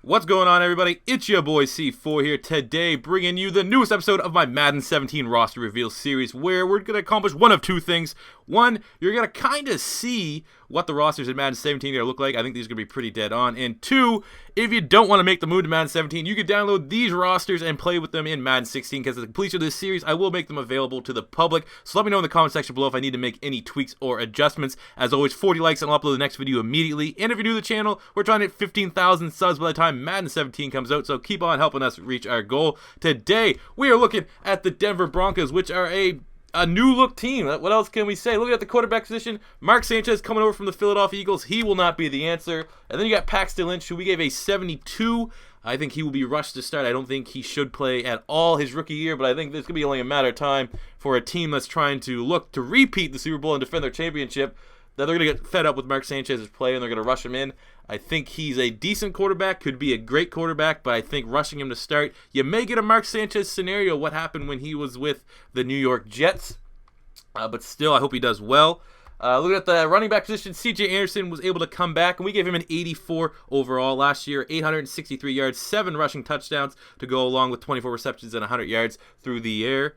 What's going on, everybody? It's your boy C4 here today, bringing you the newest episode of my Madden 17 roster reveal series, where we're going to accomplish one of two things. One, you're going to kind of see what the rosters in Madden 17 are going to look like. I think these are going to be pretty dead on. And two, if you don't want to make the move to Madden 17, you can download these rosters and play with them in Madden 16, because at the completion of this series, I will make them available to the public. So let me know in the comment section below if I need to make any tweaks or adjustments. As always, 40 likes and I'll upload the next video immediately. And if you're new to the channel, we're trying to hit 15,000 subs by the time Madden 17 comes out, so keep on helping us reach our goal. Today, we are looking at the Denver Broncos, which are a new look team. What else can we say? Looking at the quarterback position, Mark Sanchez coming over from the Philadelphia Eagles. He will not be the answer. And then you got Paxton Lynch, who we gave a 72. I think he will be rushed to start. I don't think he should play at all his rookie year, but I think it's going to be only a matter of time for a team that's trying to look to repeat the Super Bowl and defend their championship, that they're going to get fed up with Mark Sanchez's play and they're going to rush him in. I think he's a decent quarterback, could be a great quarterback, but I think rushing him to start, you may get a Mark Sanchez scenario, what happened when he was with the New York Jets. But still, I hope he does well. Looking at the running back position, C.J. Anderson was able to come back, and we gave him an 84 overall last year, 863 yards, 7 rushing touchdowns to go along with 24 receptions and 100 yards through the air.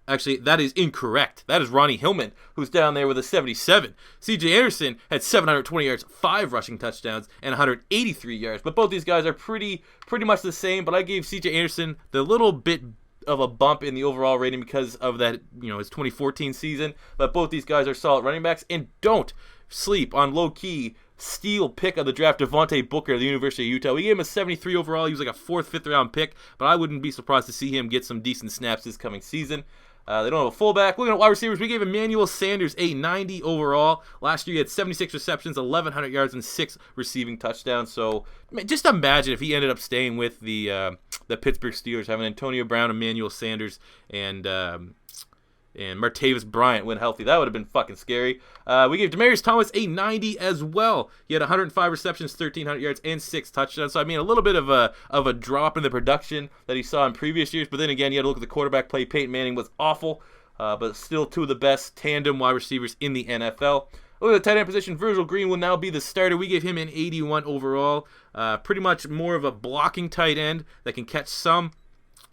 Actually, that is incorrect. That is Ronnie Hillman, who's down there with a 77. C.J. Anderson had 720 yards, 5 rushing touchdowns, and 183 yards. But both these guys are pretty much the same, but I gave C.J. Anderson the little bit of a bump in the overall rating because of that, his 2014 season. But both these guys are solid running backs, and don't sleep on low-key steal pick of the draft, Devontae Booker of the University of Utah. We gave him a 73 overall. He was like a 4th, 5th round pick, but I wouldn't be surprised to see him get some decent snaps this coming season. They don't have a fullback. Looking at wide receivers, we gave Emmanuel Sanders a 90 overall. Last year, he had 76 receptions, 1,100 yards, and 6 receiving touchdowns. So, just imagine if he ended up staying with the Pittsburgh Steelers, having Antonio Brown, Emmanuel Sanders, and Martavis Bryant when healthy. That would have been fucking scary. We gave DeMaryius Thomas a 90 as well. He had 105 receptions, 1,300 yards, and 6 touchdowns. So, a little bit of a drop in the production that he saw in previous years. But then again, you had to look at the quarterback play. Peyton Manning was awful, but still two of the best tandem wide receivers in the NFL. Look at the tight end position. VIRGIL Green will now be the starter. We gave him an 81 overall. Pretty much more of a blocking tight end that can catch some.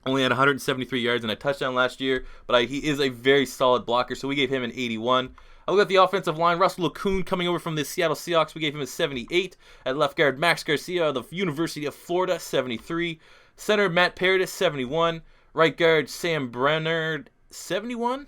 Only had 173 yards and a touchdown last year, but he is a very solid blocker, so we gave him an 81. I look at the offensive line. Russell Okung coming over from the Seattle Seahawks. We gave him a 78. At left guard, Max Garcia of the University of Florida, 73. Center, Matt Paradis, 71. Right guard, Sam Brenner, 71.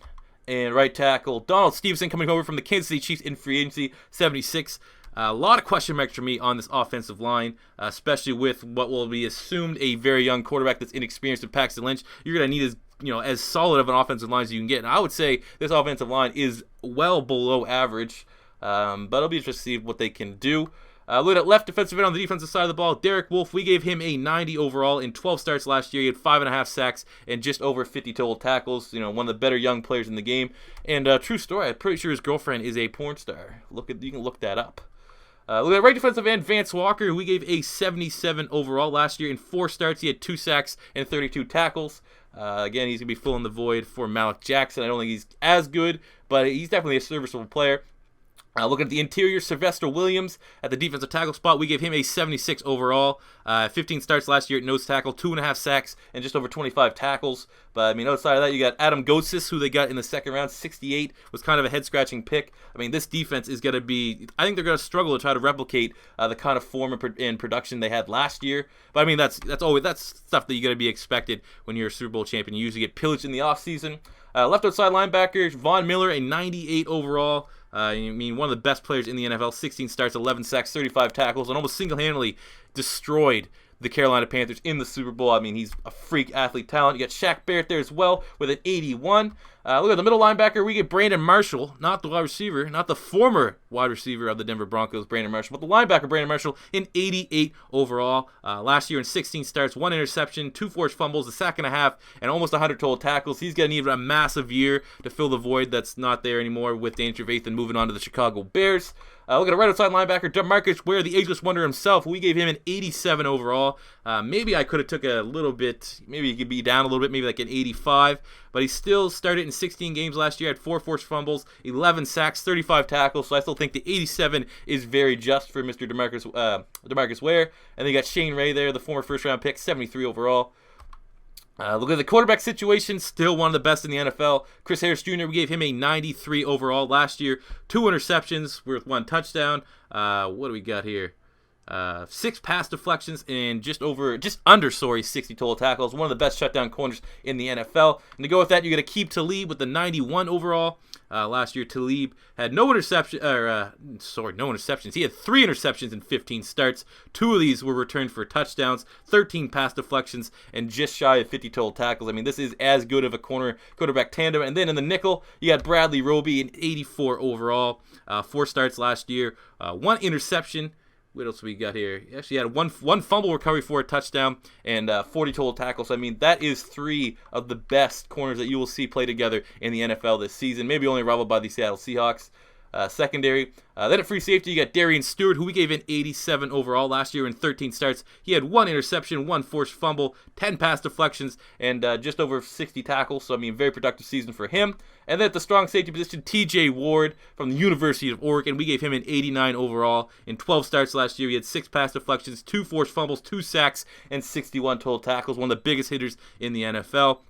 And right tackle, Donald Stevenson coming over from the Kansas City Chiefs in free agency, 76. A lot of question marks for me on this offensive line, especially with what will be assumed a very young quarterback that's inexperienced in Paxton Lynch. You're going to need as solid of an offensive line as you can get. And I would say this offensive line is well below average, but it'll be interesting to see what they can do. Look at left defensive end on the defensive side of the ball. Derek Wolfe, we gave him a 90 overall in 12 starts last year. He had 5.5 sacks and just over 50 total tackles. One of the better young players in the game. And true story, I'm pretty sure his girlfriend is a porn star. You can look that up. Look at right defensive end, Vance Walker, who we gave a 77 overall last year. In 4 starts, he had 2 sacks and 32 tackles. Again, he's going to be filling the void for Malik Jackson. I don't think he's as good, but he's definitely a serviceable player. Looking at the interior, Sylvester Williams at the defensive tackle spot, we gave him a 76 overall. 15 starts last year at nose tackle, 2.5 sacks, and just over 25 tackles. But, outside of that, you got Adam Gotsis, who they got in the second round, 68, was kind of a head-scratching pick. This defense is going to be, I think they're going to struggle to try to replicate the kind of form and production they had last year. But, that's stuff that you're going to be expected when you're a Super Bowl champion. You usually get pillaged in the offseason. Left outside linebacker, Von Miller, a 98 overall. One of the best players in the NFL, 16 starts, 11 sacks, 35 tackles, and almost single-handedly destroyed the Carolina Panthers in the Super Bowl. He's a freak athlete talent. You got Shaq Barrett there as well with an 81. Look at the middle linebacker. We get Brandon Marshall, not the wide receiver, not the former wide receiver of the Denver Broncos, Brandon Marshall, but the linebacker, Brandon Marshall, in 88 overall. Last year in 16 starts, 1 interception, 2 forced fumbles, a sack and a half, and almost 100 total tackles. He's going to need a massive year to fill the void that's not there anymore with Danny Trevathan moving on to the Chicago Bears. Look at a right outside linebacker, DeMarcus Ware, the ageless wonder himself. We gave him an 87 overall. Maybe I could have took a little bit, maybe he could be down a little bit, maybe like an 85. But he still started in 16 games last year, had 4 forced fumbles, 11 sacks, 35 tackles. So I still think the 87 is very just for Mr. DeMarcus Ware. And then you got Shane Ray there, the former first-round pick, 73 overall. Look at the quarterback situation, still one of the best in the NFL. Chris Harris Jr., we gave him a 93 overall last year. 2 interceptions with 1 touchdown. What do we got here? 6 pass deflections and just under 60 total tackles. One of the best shutdown corners in the NFL. And to go with that, you got Aqib Talib with the 91 overall. Last year, Talib had no interceptions. He had 3 interceptions in 15 starts. 2 of these were returned for touchdowns, 13 pass deflections, and just shy of 50 total tackles. I mean, this is as good of a quarterback tandem. And then in the nickel, you got Bradley Roby, an 84 overall. 4 starts last year, 1 interception. What else we got here? He actually had one fumble recovery for a touchdown and 40 total tackles. So, I mean, that is 3 of the best corners that you will see play together in the NFL this season. Maybe only rivaled by the Seattle Seahawks. Secondary. Then at free safety, you got DARIAN, who we gave an 87 overall last year in 13 starts. He had 1 interception, 1 forced fumble, 10 pass deflections, and just over 60 tackles. So, I mean, very productive season for him. And then at the strong safety position, TJ Ward from the University of Oregon. We gave him an 89 overall in 12 starts last year. He had 6 pass deflections, 2 forced fumbles, 2 sacks, and 61 total tackles. One of the biggest hitters in the NFL.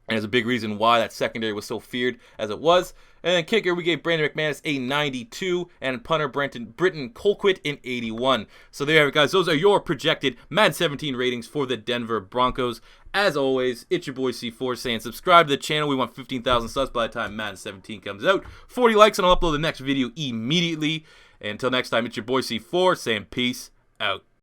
And there's a big reason why that secondary was so feared as it was. And then kicker, we gave Brandon McManus a 92, and punter Britton COLQUITT an 81. So there you have it, guys. Those are your projected Madden 17 ratings for the Denver Broncos. As always, it's your boy C4 saying subscribe to the channel. We want 15,000 subs by the time Madden 17 comes out. 40 likes, and I'll upload the next video immediately. And until next time, it's your boy C4 saying peace out.